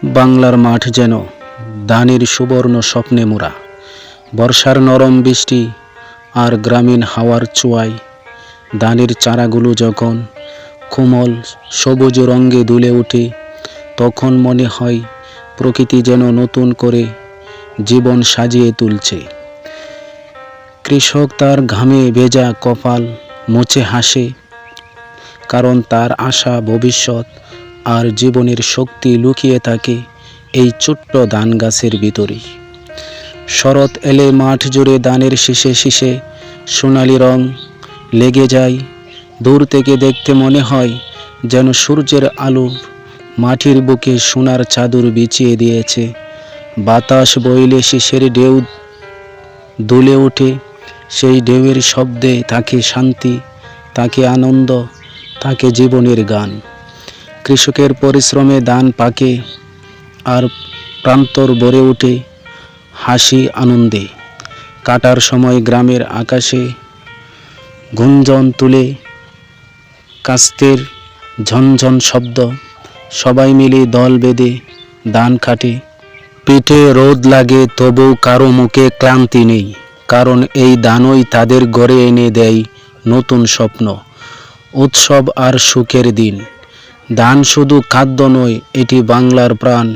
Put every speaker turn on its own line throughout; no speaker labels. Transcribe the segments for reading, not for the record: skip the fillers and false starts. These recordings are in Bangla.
বাংলার মাঠ যেন ধানের সুবর্ণ স্বপ্নে মোড়া। বর্ষার নরম বৃষ্টি আর গ্রামীণ হাওয়ার ছোঁয়ায় ধানের চারাগুলো যখন কোমল সবুজ রঙে দুলে ওঠে, তখন মনে হয় প্রকৃতি যেন নতুন করে জীবন সাজিয়ে তুলছে। কৃষক তার ঘামে ভেজা কপাল মুছে হাসে, কারণ তার আশা, ভবিষ্যৎ আর জীবনের শক্তি লুকিয়ে থাকে এই ছোট্ট ধান গাছের ভিতরেই। শরৎ এলে মাঠ জুড়ে ধানের শীষে শীষে সোনালি রং লেগে যায়। দূর থেকে দেখতে মনে হয় যেন সূর্যের আলো মাটির বুকে সোনার চাদর বিছিয়ে দিয়েছে। বাতাস বইলে শীষের ঢেউ দুলে ওঠে, সেই ঢেউয়ের শব্দে থাকে শান্তি, থাকে আনন্দ, থাকে জীবনের গান। কৃষকের পরিশ্রমে ধান পাকে আর প্রান্তর ভরে ওঠে হাসি আনন্দে। কাটার সময় গ্রামের আকাশে গুঞ্জন তুলে কাস্তের ঝনঝন শব্দ। সবাই মিলে দল বেঁধে ধান কাটে। পিঠে রোদ লাগে, তবু কারো মুখে ক্লান্তি নেই, কারণ এই ধানই তাদের ঘরে এনে দেয় নতুন স্বপ্ন, উৎসব আর সুখের দিন। ধান শুধু খাদ্য নয়, এটি বাংলার প্রাণ,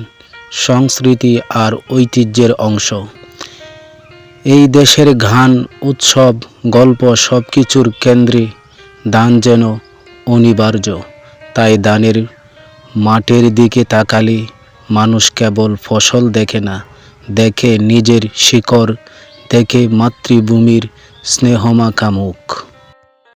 সংস্কৃতি আর ঐতিহ্যের অংশ। এই দেশের গান, উৎসব, গল্প সব কিছুর কেন্দ্রে ধান যেন অনিবার্য। তাই ধানের মাঠের দিকে তাকালে মানুষ কেবল ফসল দেখে না, দেখে নিজের শিকড়, দেখে মাতৃভূমির স্নেহমাখা মুখ।